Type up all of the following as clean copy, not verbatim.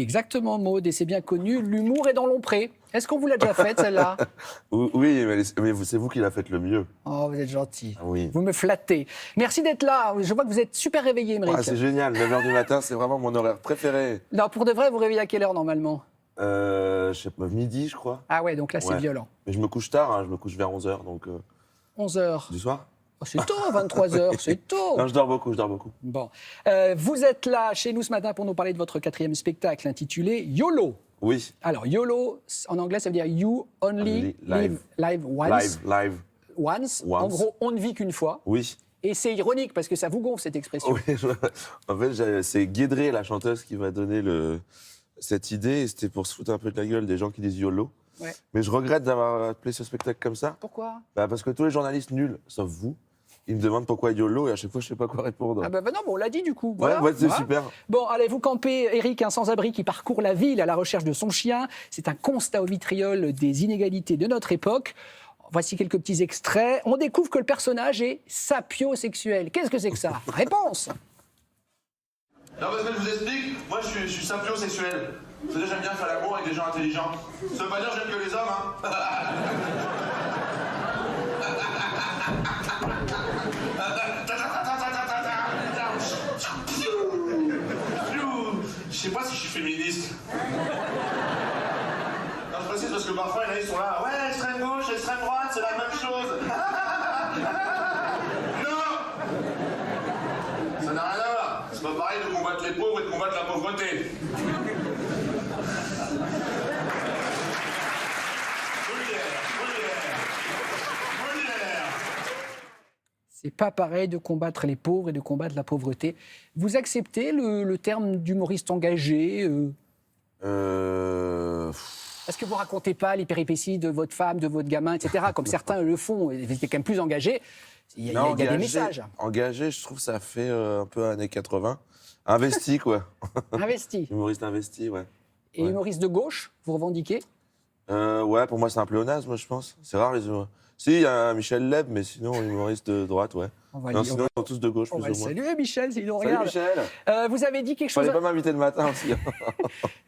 Exactement, Maud, et c'est bien connu, l'humour est dans Lompré. Est-ce qu'on vous l'a déjà faite, celle-là? Oui, mais c'est vous qui la faites le mieux. Oh, vous êtes gentil. Ah oui. Vous me flattez. Merci d'être là. Je vois que vous êtes super réveillé, Émeric. Ah, c'est génial, 9h du matin, c'est vraiment mon horaire préféré. Non, pour de vrai, vous réveillez à quelle heure, normalement? Je sais pas, midi, je crois. Ah ouais, donc là, c'est Ouais. violent. Mais je me couche tard, hein, je me couche vers 11h, donc... 11 heures. Du soir? Oh, c'est tôt, 23 heures, c'est tôt. Non, je dors beaucoup. Bon. Vous êtes là, chez nous, ce matin, pour nous parler de votre 4e spectacle intitulé YOLO. Oui. Alors, YOLO, en anglais, ça veut dire You Only Live. Live Once. Live. Once. En gros, on ne vit qu'une fois. Oui. Et c'est ironique, parce que ça vous gonfle, cette expression. Oui, en fait, c'est Guédré, la chanteuse, qui m'a donné cette idée. Et c'était pour se foutre un peu de la gueule des gens qui disent YOLO. Ouais. Mais je regrette d'avoir appelé ce spectacle comme ça. Pourquoi? Parce que tous les journalistes nuls, sauf vous, ils me demandent pourquoi YOLO et à chaque fois, je ne sais pas quoi répondre. Ah bah non, bon, on l'a dit du coup. Voilà. Ouais, c'est super. Bon, allez, vous campez, Eric, un sans-abri qui parcourt la ville à la recherche de son chien. C'est un constat au vitriol des inégalités de notre époque. Voici quelques petits extraits. On découvre que le personnage est sapiosexuel. Qu'est-ce que c'est que ça? Réponse. Non, parce que je vous explique, moi je suis sapiosexuel. C'est-à-dire j'aime bien faire l'amour avec des gens intelligents. Ça veut pas dire que j'aime que les hommes, hein. Je sais pas si je suis féministe. Non, je précise parce que parfois ils sont là. Ouais, extrême gauche, extrême droite, c'est la même chose. Non! Ça n'a rien à voir. C'est pas pareil de combattre les pauvres et de combattre la pauvreté. Molière. C'est pas pareil de combattre les pauvres et de combattre la pauvreté. Vous acceptez le terme d'humoriste engagé Est-ce que vous racontez pas les péripéties de votre femme, de votre gamin, etc., comme certains le font? Vous êtes quand même plus engagé. Il y a des messages. Engagé, je trouve ça fait un peu années 80. Investi, quoi. Investi. Humoriste investi, ouais. Et humoriste de gauche, vous revendiquez? Ouais, pour moi, c'est un pléonasme, moi, je pense. C'est rare, les humoristes. Si, il y a Michel Leb, mais sinon, humoriste de droite, ouais. Non, sinon, ils sont tous de gauche, On plus va ou le moins. saluer, Michel, s'il nous Salut, regarde. Michel. Vous avez dit quelque chose. Fallait pas m'inviter le matin aussi.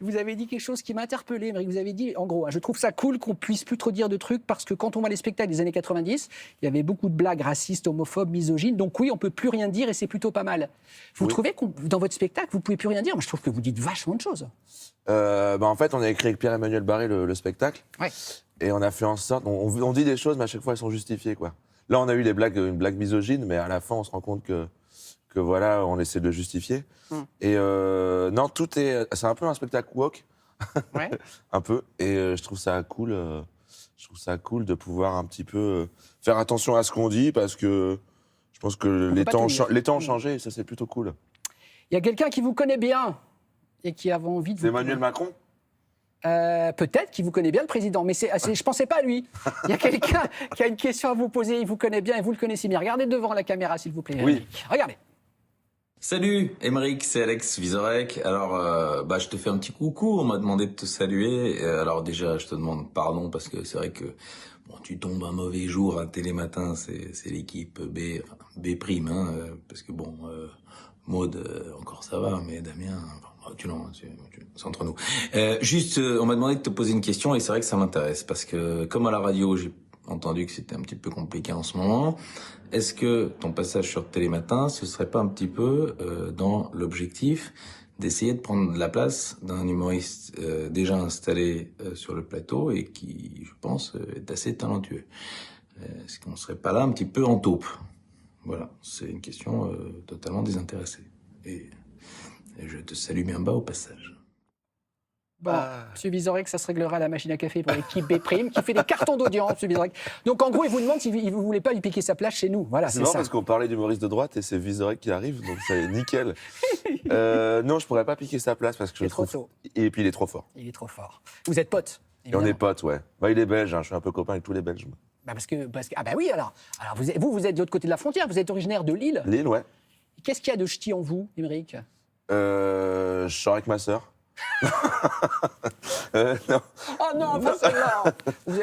Vous avez dit quelque chose qui m'a interpellé, Émeric. Vous avez dit, en gros, je trouve ça cool qu'on puisse plus trop dire de trucs parce que quand on voit les spectacles des années 90, il y avait beaucoup de blagues racistes, homophobes, misogynes. Donc oui, on peut plus rien dire et c'est plutôt pas mal. Vous trouvez que dans votre spectacle, vous pouvez plus rien dire? Moi, je trouve que vous dites vachement de choses. En fait, on a écrit avec Pierre-Emmanuel Barré le spectacle. Ouais. Et on a fait en sorte. On dit des choses, mais à chaque fois, elles sont justifiées, quoi. Là, on a eu une blague misogyne, mais à la fin, on se rend compte que voilà, on essaie de le justifier. Et non, c'est un peu un spectacle woke. Ouais. Un peu. Et je trouve ça cool. Je trouve ça cool de pouvoir un petit peu faire attention à ce qu'on dit parce que je pense que les temps ont changé et ça, c'est plutôt cool. Il y a quelqu'un qui vous connaît bien et qui avait envie de C'est vous... Emmanuel Macron? Peut-être qu'il vous connaît bien, le président, mais je pensais pas à lui. Il y a quelqu'un qui a une question à vous poser, il vous connaît bien et vous le connaissez bien. Regardez devant la caméra, s'il vous plaît. Oui. Émeric. Regardez. Salut Émeric, c'est Alex Vizorek. Alors, je te fais un petit coucou, on m'a demandé de te saluer. Alors déjà, je te demande pardon parce que c'est vrai que tu tombes un mauvais jour à Télématin, c'est l'équipe B prime, hein, parce que Maud, encore ça va, mais Damien, c'est entre nous. On m'a demandé de te poser une question et c'est vrai que ça m'intéresse parce que comme à la radio, j'ai entendu que c'était un petit peu compliqué en ce moment. Est-ce que ton passage sur Télématin, ce serait pas un petit peu dans l'objectif d'essayer de prendre la place d'un humoriste déjà installé sur le plateau et qui, je pense, est assez talentueux? Est-ce qu'on serait pas là un petit peu en taupe? Voilà, c'est une question totalement désintéressée. Et je te salue bien bas au passage. Bon, M. Vizorek, ça se réglera à la machine à café pour l'équipe B prime qui fait des cartons d'audience, M. Vizorek. Donc en gros, il vous demande si vous ne voulez pas lui piquer sa place chez nous. Voilà, C'est c'est marrant ça. parce qu'on parlait d'humoriste de droite et c'est Vizorek qui arrive, donc c'est nickel. Non, je pourrais pas piquer sa place parce que je trop trouve. tôt. Et puis il est trop fort. Il est trop fort. Vous êtes potes, Et on évidemment. est potes, ouais. Il est belge, hein, je suis un peu copain avec tous les Belges. Parce que ah bah oui, alors vous êtes de l'autre côté de la frontière, vous êtes originaire de Lille. Lille, ouais. Qu'est-ce qu'il y a de ch'ti en vous, Émeric? Je sors avec ma sœur. Non. Oh non, pas celle-là.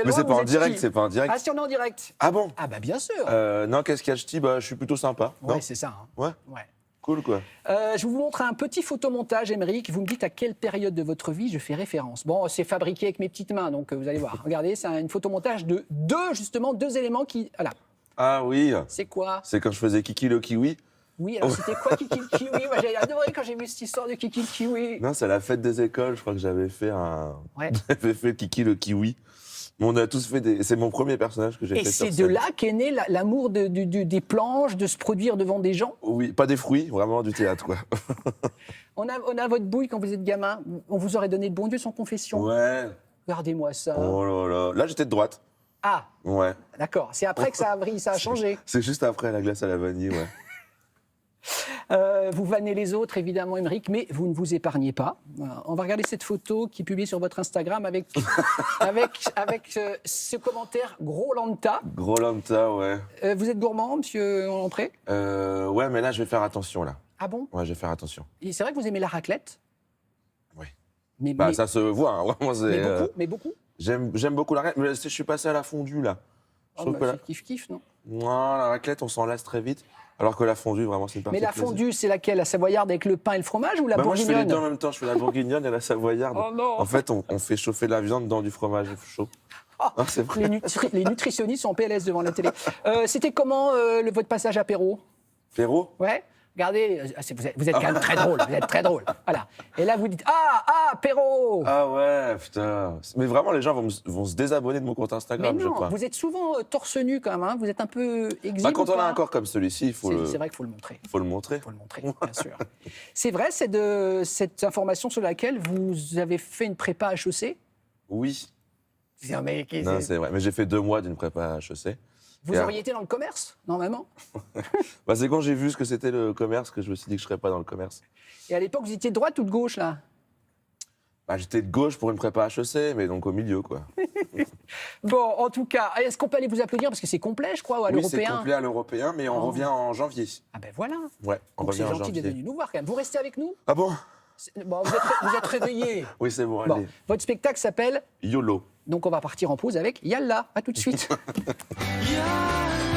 Mais c'est pas en direct, c'est pas en direct. Ah si, on est en direct. Ah bon? Ah bah bien sûr. Non, qu'est-ce qu'il y a, ch'ti? Je suis plutôt sympa. Ouais, Non c'est ça. Hein. Ouais. Ouais. Cool, quoi. Je vous montre un petit photomontage, Émeric. Vous me dites à quelle période de votre vie je fais référence. Bon, c'est fabriqué avec mes petites mains, donc vous allez voir. Regardez, c'est une photomontage de deux éléments qui... Voilà. Ah oui, C'est quoi? c'est quand je faisais Kiki le kiwi. Oui, alors c'était quoi Kiki le Kiwi? Moi, j'ai adoré quand j'ai vu cette histoire de Kiki le Kiwi. Non, c'est à la fête des écoles, je crois que j'avais fait Ouais. j'avais fait Kiki le kiwi. Mais on a tous fait des... C'est mon premier personnage que j'ai Et fait sur c'est de scène. là qu'est né l'amour des planches, de se produire devant des gens. Oui, pas des fruits, vraiment du théâtre, quoi. On a votre bouille quand vous êtes gamin. On vous aurait donné le bon Dieu sans confession. Ouais. Regardez-moi ça. Oh là là. Là, j'étais de droite. Ah, Ouais. d'accord. C'est après que ça a brillé, ça a changé. C'est juste après la glace à la vanille, ouais. Vous vannez les autres, évidemment, Émeric, mais vous ne vous épargnez pas. Voilà. On va regarder cette photo qui est publiée sur votre Instagram avec ce commentaire gros lanta. Gros lambda, ouais. Vous êtes gourmand, monsieur Lompré? Ouais, mais là, je vais faire attention, là. Ah bon? Ouais, je vais faire attention. Et c'est vrai que vous aimez la raclette? Oui. Mais, Bah, mais- ça se voit, hein. Vraiment, c'est... mais beaucoup, mais beaucoup. J'aime beaucoup la raclette, mais je suis passé à la fondue, là. Je Oh, trouve bah, que la... c'est kiff-kiff, non? Non, la raclette, on s'en lasse très vite. Alors que la fondue, vraiment, c'est une partie Mais la de plaisir. fondue, c'est laquelle? La savoyarde avec le pain et le fromage ou la Bah, moi, je fais les bourguignonne? deux en même temps. Je fais la bourguignonne et la savoyarde. Oh non. En fait, on fait chauffer la viande dans du fromage chaud. Oh, Ah, c'est vrai. les nutritionnistes sont en PLS devant la télé. C'était comment votre passage apéro? Ferro? Ouais. Regardez, vous êtes quand même très drôle. Vous êtes très drôle. Voilà. Et là, vous dites apéro. Ah ouais, putain. Mais vraiment, les gens vont se désabonner de mon compte Mais Instagram, je non, crois. vous êtes souvent torse nu quand même. Hein. Vous êtes un peu exhibe. Bah, quand ou on a pas? un corps comme celui-ci, il faut C'est vrai qu'il faut le montrer. faut le montrer. Il faut le montrer, bien sûr. C'est vrai, c'est de cette information sur laquelle vous avez fait une prépa HEC? Oui. Non, mais Non, c'est vrai. Mais j'ai fait 2 mois d'une prépa HEC. vous Et auriez été dans le commerce, normalement. Bah, c'est quand j'ai vu ce que c'était le commerce que je me suis dit que je serais pas dans le commerce. Et à l'époque, vous étiez de droite ou de gauche, là? Bah, j'étais de gauche pour une prépa HEC, mais donc au milieu, quoi. Bon, en tout cas, est-ce qu'on peut aller vous applaudir? Parce que c'est complet, je crois, ou à Oui, c'est l'européen. complet à l'européen, mais on Oh. revient en janvier. Ah ben voilà. Ouais, on Donc c'est revient en gentil d'être janvier. venu nous voir quand même. Vous restez avec nous? Ah bon? Bon, vous êtes réveillés. Oui, c'est bon, Bon, allez. votre spectacle s'appelle... YOLO. Donc on va partir en pause avec Yalla. À tout de suite. Yalla.